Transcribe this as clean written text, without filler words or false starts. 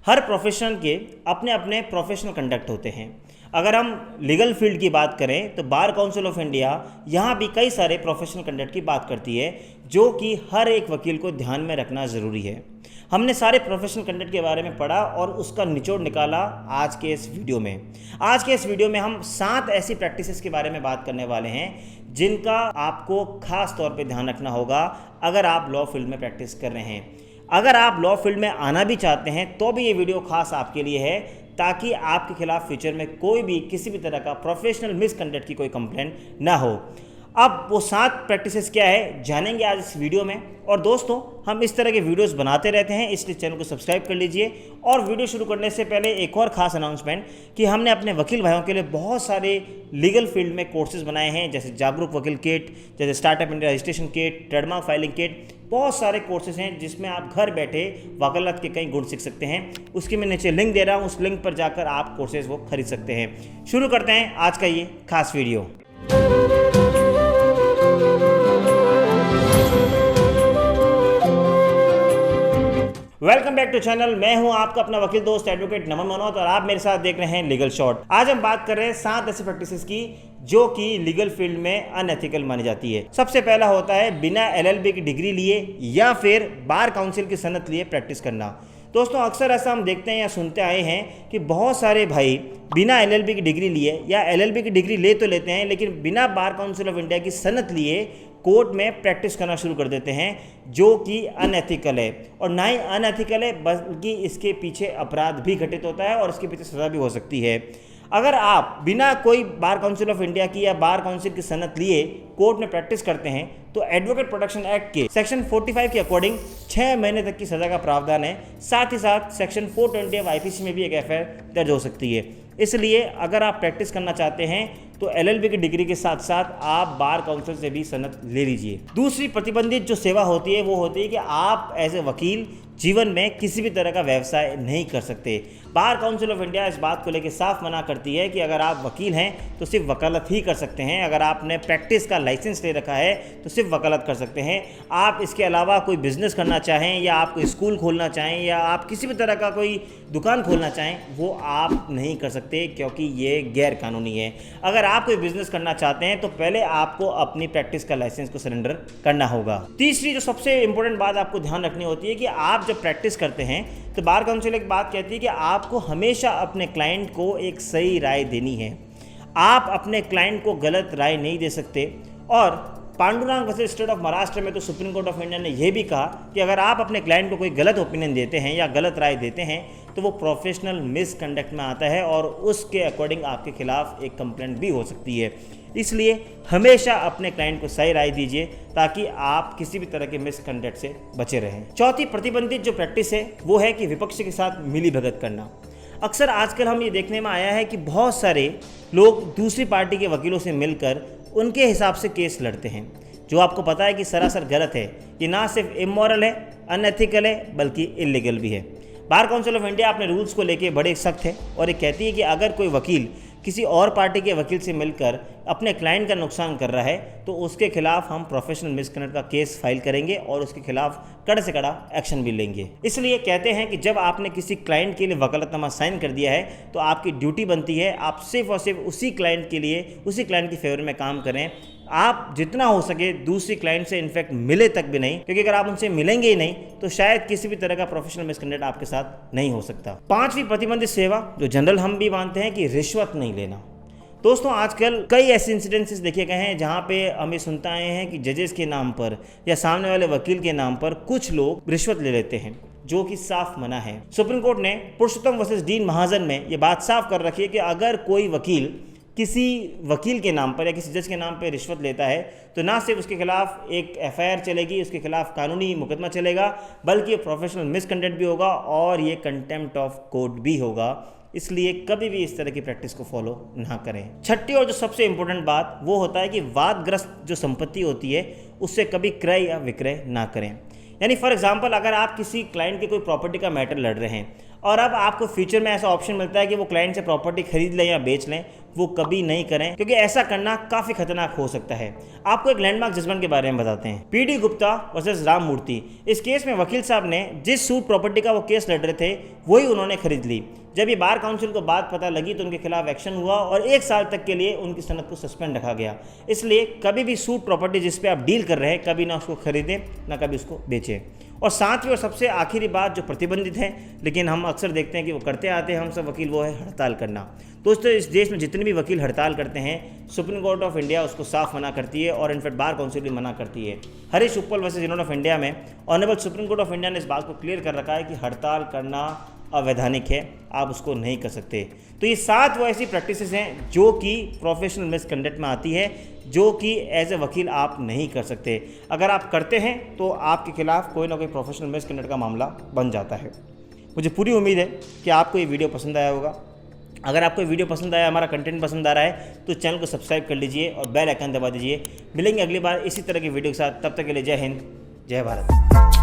हर profession के अपने अपने प्रोफेशनल कंडक्ट होते हैं। अगर हम लीगल फील्ड की बात करें तो बार काउंसिल ऑफ इंडिया यहाँ भी कई सारे प्रोफेशनल कंडक्ट की बात करती है, जो कि हर एक वकील को ध्यान में रखना ज़रूरी है। हमने सारे प्रोफेशनल कंडक्ट के बारे में पढ़ा और उसका निचोड़ निकाला आज के इस वीडियो में। आज के इस वीडियो में हम 7 ऐसी प्रैक्टिसेस के बारे में बात करने वाले हैं जिनका आपको खास तौर पे ध्यान रखना होगा अगर आप लॉ फील्ड में प्रैक्टिस कर रहे हैं। अगर आप लॉ फील्ड में आना भी चाहते हैं तो भी ये वीडियो खास आपके लिए है, ताकि आपके खिलाफ फ्यूचर में कोई भी किसी भी तरह का प्रोफेशनल मिसकंडक्ट की कोई कंप्लेंट ना हो। अब वो 7 प्रैक्टिसेस क्या है जानेंगे आज इस वीडियो में। और दोस्तों, हम इस तरह के वीडियोस बनाते रहते हैं, इसलिए चैनल को सब्सक्राइब कर लीजिए। और वीडियो शुरू करने से पहले एक और ख़ास अनाउंसमेंट कि हमने अपने वकील भाइयों के लिए बहुत सारे लीगल फील्ड में कोर्सेज बनाए हैं, जैसे जागरूक वकील किट, जैसे startup India registration kit, trademark filing kit. बहुत सारे कोर्सेज हैं जिसमें आप घर बैठे वकालत के कई गुण सीख सकते हैं। उसकी मैं नीचे लिंक दे रहा हूँ, उस लिंक पर जाकर आप कोर्सेज वो खरीद सकते हैं। शुरू करते हैं आज का ये खास video. Welcome back to channel. मैं हूं आपका अपना वकील दोस्त एडवोकेट नमन मनोहर और आप मेरे साथ देख रहे हैं लीगल शॉर्ट। आज हम बात कर रहे हैं 7 ऐसी प्रैक्टिसेस की जो कि लीगल फील्ड में अनएथिकल मानी जाती है। सबसे पहला होता है बिना LLB की डिग्री लिए या फिर बार काउंसिल की सनद लिए प्रैक्टिस करना। दोस्तों, अक्सर ऐसा हम देखते हैं या सुनते आए हैं कि बहुत सारे भाई बिना LLB की डिग्री लिए या LLB की डिग्री ले तो लेते हैं, लेकिन बिना बार काउंसिल ऑफ इंडिया की सनद लिए कोर्ट में प्रैक्टिस करना शुरू कर देते हैं, जो कि अनएथिकल है। और ना ही अनएथिकल है बल्कि इसके पीछे अपराध भी घटित होता है और इसके पीछे सज़ा भी हो सकती है। अगर आप बिना कोई बार काउंसिल ऑफ इंडिया की या बार काउंसिल की सनद लिए कोर्ट में प्रैक्टिस करते हैं तो एडवोकेट प्रोटेक्शन एक्ट के सेक्शन 45 के अकॉर्डिंग 6 महीने तक की सज़ा का प्रावधान है। साथ ही साथ सेक्शन 420 IPC में भी एक FIR दर्ज हो सकती है। इसलिए अगर आप प्रैक्टिस करना चाहते हैं तो LLB की डिग्री के साथ साथ आप बार काउंसिल से भी सनद ले लीजिए। दूसरी प्रतिबंधित जो सेवा होती है वो होती है कि आप एज ए वकील जीवन में किसी भी तरह का व्यवसाय नहीं कर सकते। बार काउंसिल ऑफ इंडिया इस बात को लेकर साफ मना करती है कि अगर आप वकील हैं तो सिर्फ वकालत ही कर सकते हैं। अगर आपने प्रैक्टिस का लाइसेंस ले रखा है तो सिर्फ वकालत कर सकते हैं। आप इसके अलावा कोई बिजनेस करना चाहें या आप कोई स्कूल खोलना चाहें या आप किसी भी तरह का कोई दुकान खोलना चाहें, वो आप नहीं कर सकते, क्योंकि ये गैर कानूनी है। अगर आप कोई बिजनेस करना चाहते हैं तो पहले आपको अपनी प्रैक्टिस का लाइसेंस को सरेंडर करना होगा। तीसरी जो सबसे इंपॉर्टेंट बात आपको ध्यान रखनी होती है कि आप जब प्रैक्टिस करते हैं तो बार काउंसिल एक बात कहती है कि आपको हमेशा अपने क्लाइंट को एक सही राय देनी है। आप अपने क्लाइंट को गलत राय नहीं दे सकते। और Pandurang versus state of Maharashtra में तो सुप्रीम कोर्ट ऑफ इंडिया ने यह भी कहा कि अगर आप अपने क्लाइंट को कोई गलत ओपिनियन देते हैं या गलत राय देते हैं तो वो प्रोफेशनल मिसकंडक्ट में आता है और उसके अकॉर्डिंग आपके खिलाफ एक कंप्लेंट भी हो सकती है। इसलिए हमेशा अपने क्लाइंट को सही राय दीजिए ताकि आप किसी भी तरह के मिसकंडक्ट से बचे रहें। चौथी प्रतिबंधित जो प्रैक्टिस है वो है कि विपक्ष के साथ मिली भगत करना। अक्सर आजकल हम ये देखने में आया है कि बहुत सारे लोग दूसरी पार्टी के वकीलों से मिलकर उनके हिसाब से केस लड़ते हैं, जो आपको पता है कि सरासर गलत है। ये ना सिर्फ इमोरल है, अनएथिकल है, बल्कि इलीगल भी है। बार काउंसिल ऑफ इंडिया अपने रूल्स को लेके बड़े सख्त है और ये कहती है कि अगर कोई वकील किसी और पार्टी के वकील से मिलकर अपने क्लाइंट का नुकसान कर रहा है तो उसके खिलाफ हम प्रोफेशनल मिसकंडक्ट का केस फाइल करेंगे और उसके खिलाफ कड़े से कड़ा एक्शन भी लेंगे। इसलिए कहते हैं कि जब आपने किसी क्लाइंट के लिए वकालतनामा साइन कर दिया है तो आपकी ड्यूटी बनती है आप सिर्फ और सिर्फ उसी क्लाइंट के लिए, उसी क्लाइंट की फेवर में काम करें। आप जितना हो सके दूसरी क्लाइंट से इनफैक्ट मिले तक भी नहीं, क्योंकि अगर आप उनसे मिलेंगे ही नहीं तो शायद किसी भी तरह का प्रोफेशनल मिसकंडक्ट आपके साथ नहीं हो सकता। 5वीं प्रतिबंधित सेवा जो जनरल हम भी मानते हैं कि रिश्वत नहीं लेना। दोस्तों, आजकल कई ऐसे इंसिडेंसेस देखे गए हैं जहां पे हमें सुनते आए हैं कि जजेस के नाम पर या सामने वाले वकील के नाम पर कुछ लोग रिश्वत ले लेते हैं, जो कि साफ मना है। सुप्रीम कोर्ट ने पुरुषोत्तम वर्सेस डीन महाजन में ये बात साफ कर रखी है कि अगर कोई वकील किसी वकील के नाम पर या किसी जज के नाम पर रिश्वत लेता है तो ना सिर्फ उसके खिलाफ एक FIR चलेगी, उसके खिलाफ कानूनी मुकदमा चलेगा, बल्कि प्रोफेशनल मिसकंडक्ट भी होगा और ये कंटेम्प्ट ऑफ कोर्ट भी होगा। इसलिए कभी भी इस तरह की प्रैक्टिस को फॉलो ना करें। छठी और जो सबसे इंपॉर्टेंट बात वो होता है कि वादग्रस्त जो संपत्ति होती है उससे कभी क्रय या विक्रय ना करें। यानी फॉर एग्जांपल, अगर आप किसी क्लाइंट की कोई प्रॉपर्टी का मैटर लड़ रहे हैं और अब आपको फ्यूचर में ऐसा ऑप्शन मिलता है कि वो क्लाइंट से प्रॉपर्टी खरीद लें या बेच लें, वो कभी नहीं करें, क्योंकि ऐसा करना काफ़ी खतरनाक हो सकता है। आपको एक लैंडमार्क जजमेंट के बारे में बताते हैं। पीडी गुप्ता वर्सेस राम मूर्ति। इस केस में वकील साहब ने जिस सूट प्रॉपर्टी का वो केस लड़ रहे थे वही उन्होंने खरीद ली। जब ये बार काउंसिल को बात पता लगी तो उनके खिलाफ एक्शन हुआ और 1 साल तक के लिए उनकी सनद को सस्पेंड रखा गया। इसलिए कभी भी सूट प्रॉपर्टी जिस पे आप डील कर रहे हैं, कभी ना उसको खरीदें ना कभी उसको बेचें। और सातवीं और सबसे आखिरी बात जो प्रतिबंधित है, लेकिन हम अक्सर देखते हैं कि वो करते आते हैं हम सब वकील, वो है हड़ताल करना। दोस्तों, इस देश में जितने भी वकील हड़ताल करते हैं, सुप्रीम कोर्ट ऑफ इंडिया उसको साफ मना करती है और इनफैक्ट बार काउंसिल भी मना करती है। हरीश उपल वर्सेस यूनियन ऑफ इंडिया में honourable supreme court of India ने इस बात को क्लियर कर रखा है कि हड़ताल करना अवैधानिक है, आप उसको नहीं कर सकते। तो ये 7 वो ऐसी प्रैक्टिसेस हैं जो कि प्रोफेशनल मिसकंडक्ट में आती है, जो कि एज ए वकील आप नहीं कर सकते। अगर आप करते हैं तो आपके खिलाफ कोई ना कोई प्रोफेशनल मिसकंडक्ट का मामला बन जाता है। मुझे पूरी उम्मीद है कि आपको ये वीडियो पसंद आया होगा। अगर आपको ये वीडियो पसंद आया, हमारा कंटेंट पसंद आ रहा है, तो चैनल को सब्सक्राइब कर लीजिए और बेल आइकन दबा दीजिए। मिलेंगे अगली बार इसी तरह की वीडियो के साथ, तब तक के लिए जय हिंद, जय भारत।